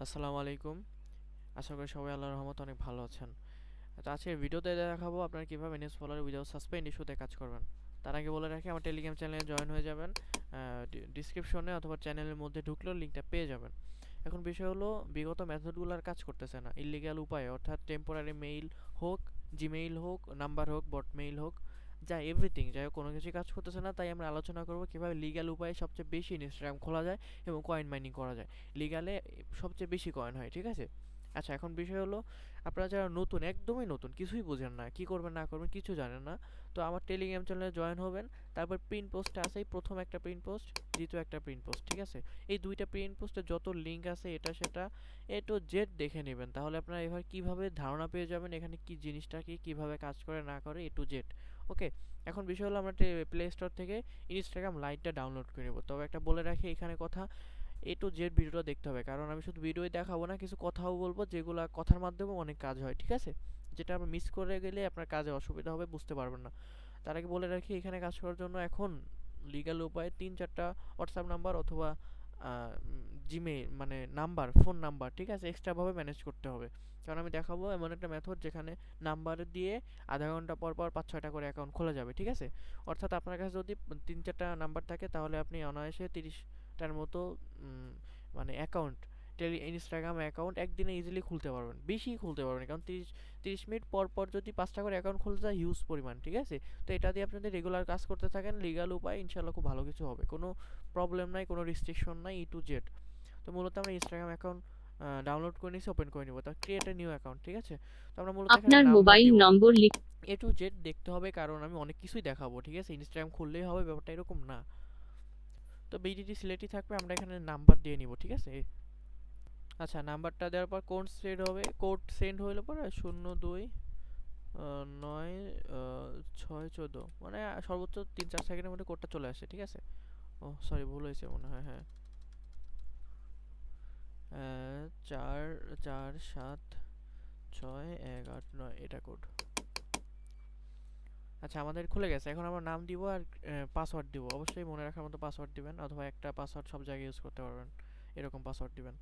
আসসালামু আলাইকুম। আশা করি সবাই আল্লাহর রহমতে অনেক ভালো আছেন। তো আজকের ভিডিওতে দেখাবো আপনারা কিভাবে নিউজ ফলোয়ার উইদাউট সাসপেন্ড ইস্যুতে কাজ করবেন। তার আগে বলে রাখি, আমার টেলিগ্রাম চ্যানেলে জয়েন হয়ে যাবেন। ডিসক্রিপশনে অথবা চ্যানেলের মধ্যে ঢুকলেও লিঙ্কটা পেয়ে যাবেন। এখন বিষয় হলো, বিগত মেথডগুলো আর কাজ করতেছে না ইলিগ্যাল উপায়ে, অর্থাৎ টেম্পোরারি মেইল হোক, জিমেইল হোক, নাম্বার হোক, বট মেইল হোক, যা এভরিথিং, যাই হোক কোনো কিছুই কাজ করতেছে না। তাই আমরা আলোচনা করব কিভাবে লিগ্যাল উপায়ে সবচেয়ে বেশি ইনস্টাগ্রাম খোলা যায় এবং কয়েন মাইনিং করা যায়। লিগ্যালে সবচেয়ে বেশি কয়েন হয়, ঠিক আছে? আচ্ছা, এখন বিষয় হলো, আপনারা যারা নতুন, একদমই নতুন, কিছুই বোঝেন না, কি করবেন না করবেন কিছু জানেন না, তো আমার টেলিগ্রাম চ্যানেলে জয়েন হবেন। তারপর প্রিন্ট পোস্টটা আছেই, প্রথম একটা প্রিন্ট পোস্ট, দ্বিতীয় একটা প্রিন্ট পোস্ট, ঠিক আছে? এই দুইটা প্রিন্ট পোস্টে যত লিঙ্ক আছে এটা সেটা এ টু জেড দেখে নেবেন। তাহলে আপনারা এভাবে কিভাবে ধারণা পেয়ে যাবেন এখানে কি জিনিসটা কি, কিভাবে কাজ করে না করে, এ টু জেড। ওকে, এখন বিষয় হলো, আমরা প্লে স্টোর থেকে ইনস্টাগ্রাম লাইটটা ডাউনলোড করে নেব। তবে একটা বলে রাখি এখানে কথা, এ টু জেড ভিডিওটা দেখতে হবে, কারণ আমি শুধু ভিডিওই দেখাবো না, কিছু কথাও বলবো যেগুলো কথার মাধ্যমে অনেক কাজ হয়, ঠিক আছে? যেটা আমরা মিস করে গেলে আপনার কাজে অসুবিধা হবে, বুঝতে পারবেন না। তার আগে বলে রাখি, এখানে কাজ করার জন্য এখন লিগ্যাল উপায়ে 3-4টা হোয়াটসঅ্যাপ নাম্বার অথবা জিমেইল, মানে নাম্বার, ফোন নাম্বার, ঠিক আছে, এক্সট্রাভাবে ম্যানেজ করতে হবে। কারণ আমি দেখাবো এমন একটা মেথড যেখানে নাম্বার দিয়ে আধা ঘন্টা পর পর 5-6টা করে অ্যাকাউন্ট খোলা যাবে, ঠিক আছে? অর্থাৎ আপনার কাছে যদি 3-4টা নাম্বার থাকে, তাহলে আপনি অনায়াসে 30টার মতো মানে অ্যাকাউন্ট, ইনস্টাগ্রাম অ্যাকাউন্ট একদিনে ইজিলি খুলতে পারবেন। বেশি খুলতে পারবেন, কারণ 30 মিনিট পর পর যদি 5টা করে অ্যাকাউন্ট খুলতে যায়, হিউজ পরিমাণ, ঠিক আছে? তো এটা দিয়ে আপনি যদি রেগুলার কাজ করতে থাকেন লিগ্যাল উপায়, ইনশাল্লাহ খুব ভালো কিছু হবে। কোনো প্রবলেম নাই, কোনো রেস্ট্রিকশন নাই, ই টু জেড। তো মূলত আমরা ইনস্টাগ্রাম অ্যাকাউন্ট ডাউনলোড করে নিয়েছি, ওপেন করে নিব, তা ক্রিয়েট এ নিউ অ্যাকাউন্ট, ঠিক আছে? তো আমরা মূলত এখানে আপনার নাম্বার মোবাইল দিব, নম্বর এ টু জেড দেখতে হবে, কারণ আমি অনেক কিছুই দেখাবো, ঠিক আছে? ইনস্টাগ্রাম খুললেই হবে ব্যাপারটা এরকম না। তো বিডিটি সিলেক্টই থাকবে, আমরা এখানে নাম্বার দিয়ে নিব, ঠিক আছে? আচ্ছা, নাম্বারটা দেওয়ার পর কোড সেন্ড হবে, কোড সেন্ড হইলে পরে 02-9-6-14, মানে সর্বোচ্চ 3-4 সেকেন্ডের মধ্যে কোডটা চলে আসে, ঠিক আছে? ও সরি, ভুল হয়েছে মনে হয়, হ্যাঁ। 4-4-7-6-1-8-9, এটা কোড। আচ্ছা, আমাদের খুলে গেছে। এখন আমরা নাম দিব আর পাসওয়ার্ড দিব। অবশ্যই মনে রাখার মতো পাসওয়ার্ড দিবেন, অথবা একটা পাসওয়ার্ড সব জায়গায় ইউজ করতে পারবেন, এরকম পাসওয়ার্ড দিবেন।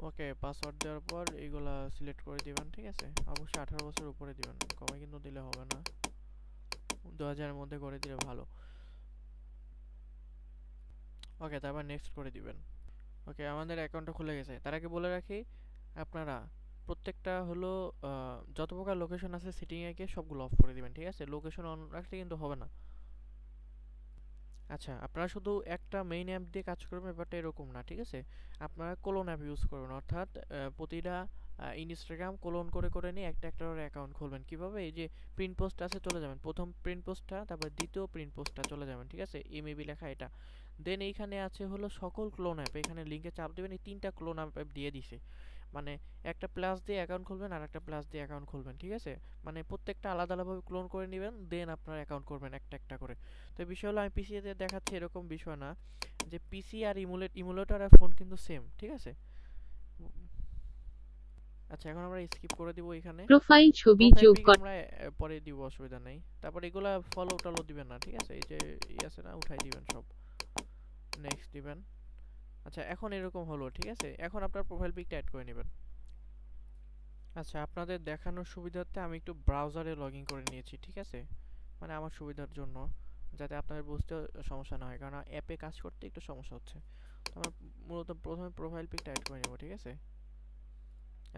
ওকে, পাসওয়ার্ড দেওয়ার পর এইগুলা সিলেক্ট করে দিবেন, ঠিক আছে? অবশ্যই 18 বছর উপরে দিবেন, কমে কিন্তু দিলে হবে না, 2000-এর মধ্যে করে দিলে ভালো। ওকে, তারপর নেক্সট করে দিবেন। ওকে, আমাদের অ্যাকাউন্টটা খুলে গেছে। তার আগে বলে রাখি, আপনারা প্রত্যেকটা হলো যত প্রকার লোকেশন আছে সেটিংয়ে গিয়ে সবগুলো অফ করে দিবেন, ঠিক আছে? লোকেশন অন রাখলে কিন্তু হবে না। আচ্ছা, আপনারা শুধু একটা মেইন অ্যাপ দিয়ে কাজ করবেন ব্যাপারটা এরকম না, ঠিক আছে? আপনারা কোলন অ্যাপ ইউজ করবেন, অর্থাৎ প্রতিটা ইনস্টাগ্রাম কোলন করে করে নিয়ে একটা একটা করে অ্যাকাউন্ট খুলবেন। কিভাবে? এই যে প্রিন্ট পোস্ট আছে, চলে যাবেন প্রথম প্রিন্ট পোস্টটা, তারপর দ্বিতীয় প্রিন্ট পোস্টটা চলে যাবেন, ঠিক আছে? এমএবি লেখা এটা। দেন এইখানে আছে হলো সকল ক্লোন অ্যাপ, এখানে লিঙ্কে চাপ দেবেন, এই 3টা ক্লোন অ্যাপ দিয়ে দিছে। মানে একটা প্লাস দিয়ে অ্যাকাউন্ট খুলবেন আর একটা প্লাস দিয়ে অ্যাকাউন্ট খুলবেন, ঠিক আছে? মানে প্রত্যেকটা আলাদা আলাদাভাবে ক্লোন করে নেবেন, দেন আপনার অ্যাকাউন্ট করবেন একটা একটা করে। তো এই বিষয় হলো, আমি পিসিতে দেখাচ্ছি এরকম বিষয় না, যে পিসি আর ইমুলেটর আর ফোন কিন্তু সেম, ঠিক আছে? আচ্ছা, এখন আমরা স্কিপ করে দিব এখানে। প্রোফাইল ছবি প্রোফাইল যোগ পিক করা। আমরা পরে দিব, অসুবিধা নেই। তারপর এগুলা ফলো টলো দিবেন না, ঠিক আছে? এই যে আছে না, উঠাই দিবেন সব, নেক্সট দিবেন। আচ্ছা, এখন এরকম হলো, ঠিক আছে? এখন আপনার প্রোফাইল পিকটা অ্যাড করে নেবেন। আচ্ছা, আপনাদের দেখানোর সুবিধার্থে আমি একটু ব্রাউজারে লগ ইন করে নিয়েছি, ঠিক আছে? মানে আমার সুবিধার জন্য, যাতে আপনাদের বুঝতে সমস্যা না হয়, কারণ অ্যাপে কাজ করতে একটু সমস্যা হচ্ছে। তো আমরা মূলত প্রথমে প্রোফাইল পিকটা অ্যাড করে নেব, ঠিক আছে?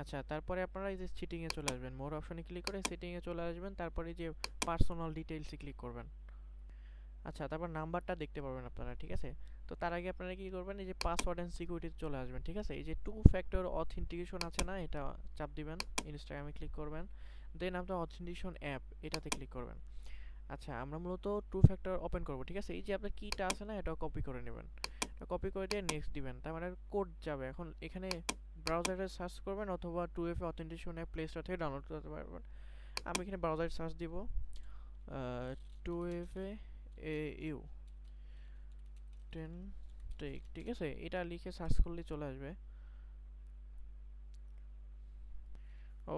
আচ্ছা, তারপরে আপনারা এই যে সেটিংয়ে চলে আসবেন, মোর অপশনে ক্লিক করে সেটিংয়ে চলে আসবেন, তারপরে এই যে পার্সোনাল ডিটেইলসে ক্লিক করবেন। আচ্ছা, তারপর নাম্বারটা দেখতে পারবেন আপনারা, ঠিক আছে? তো তার আগে আপনারা কি করবেন, এই যে পাসওয়ার্ড এন্ড সিকিউরিটিতে চলে আসবেন, ঠিক আছে? এই যে টু ফ্যাক্টর অথেন্টিকেশন আছে না, এটা চাপ দিবেন, ইনস্টাগ্রামে ক্লিক করবেন, দেন আপনার অথেন্টিকেশন অ্যাপ এটাতে ক্লিক করবেন। আচ্ছা, আমরা মূলত টু ফ্যাক্টর ওপেন করব, ঠিক আছে? এই যে আপনার কিটা আছে না, এটা কপি করে নেবেন, এটা কপি করে দিয়ে নেক্সট দিবেন। তার মানে কোড যাবে। এখন এখানে ব্রাউজারে সার্চ করবেন, অথবা 2FA authentication app play store থেকে ডাউনলোড করতে পারবেন। আমি এখানে ব্রাউজারে সার্চ দিব 2FA ইউ 10 টেক, ঠিক আছে? এটা লিখে সার্চ করলে চলে আসবে।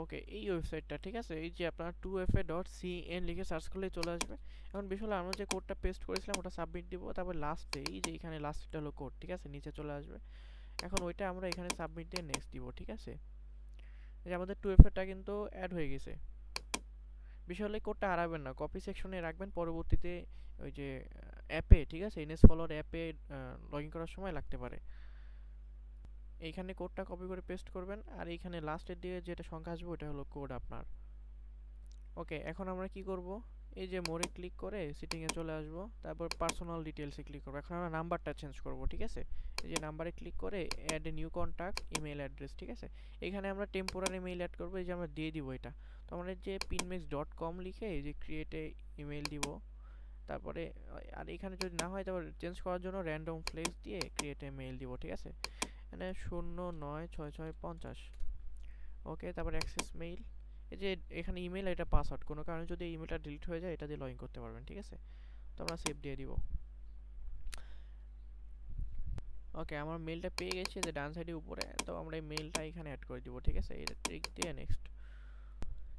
ওকে, এই ওয়েবসাইটটা, ঠিক আছে? এই যে আপনার 2fa.cn লিখে সার্চ করলেই চলে আসবে। এখন বিষয় হলো, আমরা যে কোডটা পেস্ট করেছিলাম ওটা সাবমিট দিব, তারপর লাস্টে এই যে এখানে লাস্টটা হলো কোড, ঠিক আছে? নিচে চলে আসবে। এখন ওইটা আমরা এখানে সাবমিট দিয়ে নেক্সট দিব, ঠিক আছে? যে আমাদের 2FA কিন্তু অ্যাড হয়ে গেছে। বিষয় হলে কোডটা হারাবেন না, কপি সেকশনে রাখবেন, পরবর্তীতে ওই যে অ্যাপে, ঠিক আছে, এনএস ফলোয়ার অ্যাপে লগ ইন করার সময় লাগতে পারে। এইখানে কোডটা কপি করে পেস্ট করবেন, আর এইখানে লাস্টের দিকে যেটা সংখ্যা আসবে ওটা হলো কোড আপনার। ওকে, এখন আমরা কি করব, এই যে মোরে ক্লিক করে সেটিংয়ে চলে আসব, তারপর পার্সোনাল ডিটেলসে ক্লিক করব। এখন আমরা নাম্বারটা চেঞ্জ করব, ঠিক আছে? এই যে নাম্বারে ক্লিক করে add a new contact email address, ঠিক আছে? এখানে আমরা টেম্পোরারি মেইল অ্যাড করব, এই যে আমরা দিয়ে দিব এটা। তো আমরা যে pinmex.com লিখে এই যে ক্রিয়েট এ ইমেল দিব, তারপরে আর এখানে যদি না হয় তারপর চেঞ্জ করার জন্য র্যান্ডম ফ্লেক্স দিয়ে ক্রিয়েট এ মেইল দিব, ঠিক আছে? মানে 096650। ওকে, তারপর অ্যাক্সেস মেইল, এই যে এখানে ইমেল, এটা পাসওয়ার্ড। কোনো কারণে যদি ইমেলটা ডিলিট হয়ে যায় এটা দিয়ে লগ ইন করতে পারবেন, ঠিক আছে? তো আমরা সেভ দিয়ে দিব। ওকে, আমার মেইলটা পেয়ে গেছি যে ডান সাইডে উপরে। তো আমরা এই মেইলটা এখানে অ্যাড করে দিব, ঠিক আছে? এটা টিক দিয়ে নেক্সট।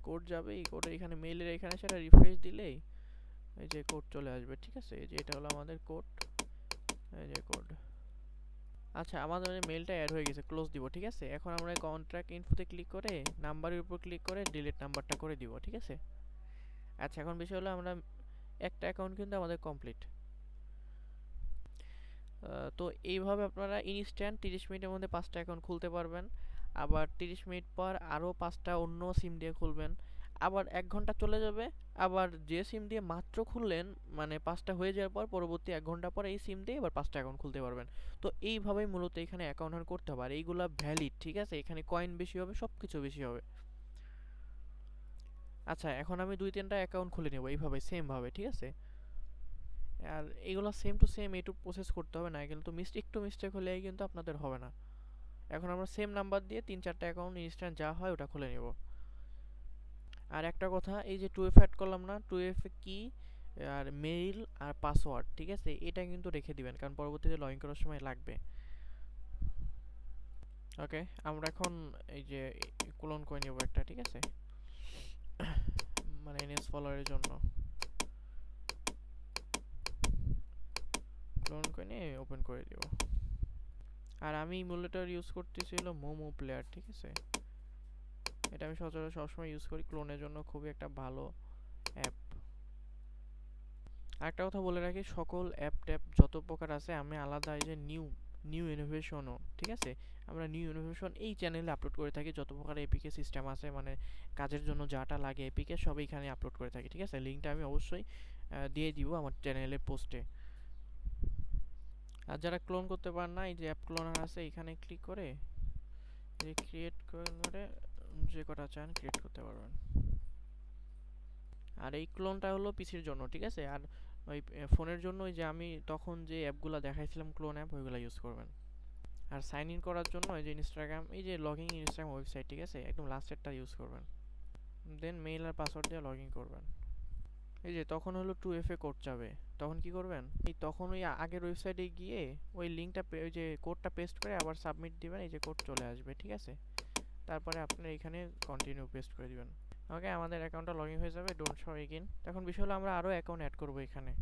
কোড যাবে, এই কোডের এখানে মেইলের এখানে সেটা রিফ্রেশ দিলেই এই যে কোড চলে আসবে, ঠিক আছে? এই যে এটা হলো আমাদের কোড, এই যে কোড। আচ্ছা, আমাদের মেইলটা অ্যাড হয়ে গেছে, ক্লোজ দিব, ঠিক আছে? এখন আমরা কন্ট্রাক্ট ইনফোতে ক্লিক করে নাম্বারের উপর ক্লিক করে ডিলিট নাম্বারটা করে দিব, ঠিক আছে? আচ্ছা, এখন বিষয় হলো আমরা একটা অ্যাকাউন্ট কিন্তু আমাদের কমপ্লিট। তো এইভাবে আপনারা ইনস্ট্যান্ট 30 মিনিটের মধ্যে 5টা অ্যাকাউন্ট খুলতে পারবেন। আবার 30 মিনিট পর আরও 5টা অন্য সিম দিয়ে খুলবেন। আবার 1 ঘন্টা চলে যাবে, আবার যে সিম দিয়ে মাত্র খুললেন, মানে 5টা হয়ে যাওয়ার পর পরবর্তী 1 ঘন্টা পর এই সিম দিয়ে এবার 5টা অ্যাকাউন্ট খুলতে পারবেন। তো এইভাবেই মূলত এখানে অ্যাকাউন্ট রান করতে হবে, আর এইগুলা ভ্যালিড, ঠিক আছে? এখানে কয়েন বেশি হবে, সব কিছু বেশি হবে। আচ্ছা, এখন আমি 2-3টা অ্যাকাউন্ট খুলে নেব এইভাবে, সেম ভাবে, ঠিক আছে? আর এগুলো সেম টু সেম একটু প্রসেস করতে হবে, না কিন্তু একটু মিস্টেক হলেই কিন্তু আপনাদের হবে না। এখন আমরা সেম নাম্বার দিয়ে 3-4টা অ্যাকাউন্ট ইনস্ট্যান্ট যা হয় ওটা খুলে নেব। আর একটা কথা, এই যে 2FA অ্যাড করলাম না, 2FA কি আর মেইল আর পাসওয়ার্ড, ঠিক আছে? এটা কিন্তু রেখে দিবেন, কারণ পরবর্তীতে লগ ইন করার সময় লাগবে। ওকে, আমরা এখন এই যে ক্লোন করে নেব একটা, ঠিক আছে? মানে এনএস ফলোয়ারের জন্য ক্লোন করে নিয়ে ওপেন করে দিব। আর আমি ইমুলেটর ইউজ করতেছি হলো মোমো প্লেয়ার, ঠিক আছে? এটা আমি সচরাচর সবসময় ইউজ করি, ক্লোনের জন্য খুবই একটা ভালো অ্যাপ। আরেকটা কথা বলে রাখি, সকল অ্যাপ ট্যাপ যত প্রকার আছে আমি আলাদা এই যে নিউ ইনোভেশনও, ঠিক আছে? আমরা নিউ ইনোভেশন এই চ্যানেলে আপলোড করে থাকি, যত প্রকার এপিকে সিস্টেম আছে, মানে কাজের জন্য যাটা লাগে এপিকে সব এখানে আপলোড করে থাকি, ঠিক আছে? লিঙ্কটা আমি অবশ্যই দিয়ে দিব আমার চ্যানেলের পোস্টে। আর যারা ক্লোন করতে পারেন না, এই যে অ্যাপ ক্লোনার আছে, এখানে ক্লিক করে এই ক্রিয়েট করে যে কটা চান ক্রিয়েট করতে পারবেন। আর এই ক্লোনটা হলো পিসির জন্য, ঠিক আছে? আর ওই ফোনের জন্য ওই যে আমি তখন যে অ্যাপগুলো দেখাইছিলাম ক্লোন অ্যাপ, ওইগুলো ইউজ করবেন। আর সাইন ইন করার জন্য এই যে ইনস্টাগ্রাম, এই যে লগইন ইনস্টাগ্রাম ওয়েবসাইট, ঠিক আছে? একদম লাস্টেরটা ইউজ করবেন। দেন মেইল আর পাসওয়ার্ড দিয়ে লগ ইন করবেন। এই যে তখন হলো 2FA কোড যাবে, তখন কি করবেন, এই তখন ওই আগের ওয়েবসাইটে গিয়ে ওই লিঙ্কটা, ওই যে কোডটা পেস্ট করে আবার সাবমিট দিবেন, এই যে কোড চলে আসবে, ঠিক আছে? তারপরে আপনার এখানে কন্টিনিউ পেস্ট করে দিবেন। ওকে, আমাদের অ্যাকাউন্টটা লগ ইন হয়ে যাবে, ডোন্ট শো এগেইন। এখন বিষয় হলো আমরা আরও অ্যাকাউন্ট অ্যাড করবো। এখানে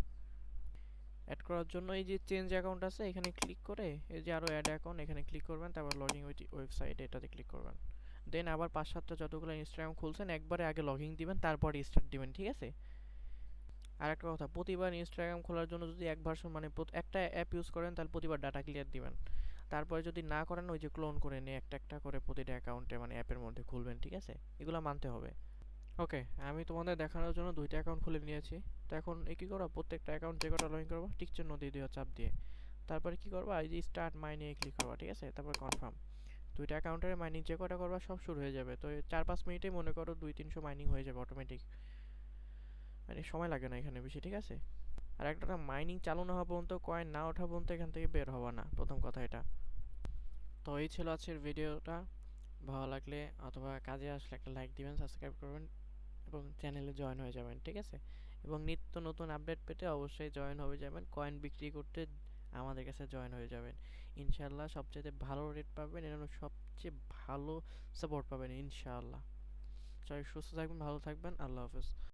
অ্যাড করার জন্য এই যে চেঞ্জ অ্যাকাউন্ট আছে, এখানে ক্লিক করে এই যে আরও অ্যাড অ্যাকাউন্ট, এখানে ক্লিক করবেন, তারপর লগ ইন উইথ ওয়েবসাইট এটাতে ক্লিক করবেন। দেন আবার 5-7টা যতগুলো ইনস্টাগ্রাম খুলছেন একবারে আগে লগ ইন দিবেন, তারপর স্টার্ট দিবেন, ঠিক আছে? আর একটা কথা, প্রতিবার ইনস্টাগ্রাম খোলার জন্য যদি এক ভার্সন, মানে একটা অ্যাপ ইউজ করেন, তাহলে প্রতিবার ডাটা ক্লিয়ার দিবেন। তারপরে যদি না করেন, ওই যে ক্লোন করে নিয়ে একটা একটা করে প্রতিটা অ্যাকাউন্টে, মানে অ্যাপের মধ্যে খুলবেন, ঠিক আছে? এগুলো মানতে হবে। ওকে, আমি তোমাদের দেখানোর জন্য 2টা অ্যাকাউন্ট খুলে নিয়েছি। তো এখন কি করবা, প্রত্যেকটা অ্যাকাউন্ট যে কটা লগ ইন করবা টিক চিহ্ন দিয়ে দিও চাপ দিয়ে। তারপরে কি করবা, এই যে স্টার্ট মাইনিং এ ক্লিক করবা, ঠিক আছে? তারপর কনফার্ম। 2টা অ্যাকাউন্টের মাইনিং যে কটা করবা সব শুরু হয়ে যাবে। তো 4-5 মিনিটেই মনে করো 200-300 মাইনিং হয়ে যাবে অটোমেটিক, মানে সময় লাগে না এখানে বেশি, ঠিক আছে? আর একটা মাইনিং চালু না হওয়া পর্যন্ত, কয়েন না ওঠা পর্যন্ত এখান থেকে বের হবা না, প্রথম কথা এটা। তো এই ছিল আজকের ভিডিওটা। ভালো লাগলে অথবা কাজে আসলে একটা লাইক দিবেন, সাবস্ক্রাইব করবেন এবং চ্যানেলে জয়েন হয়ে যাবেন, ঠিক আছে? এবং নিত্য নতুন আপডেট পেতে অবশ্যই জয়েন হয়ে যাবেন। কয়েন বিক্রি করতে আমাদের কাছে জয়েন হয়ে যাবেন, ইনশাল্লাহ সবচেয়ে ভালো রেট পাবেন এবং সবচেয়ে ভালো সাপোর্ট পাবেন ইনশাআল্লাহ। সবাই সুস্থ থাকবেন, ভালো থাকবেন, আল্লাহ হাফেজ।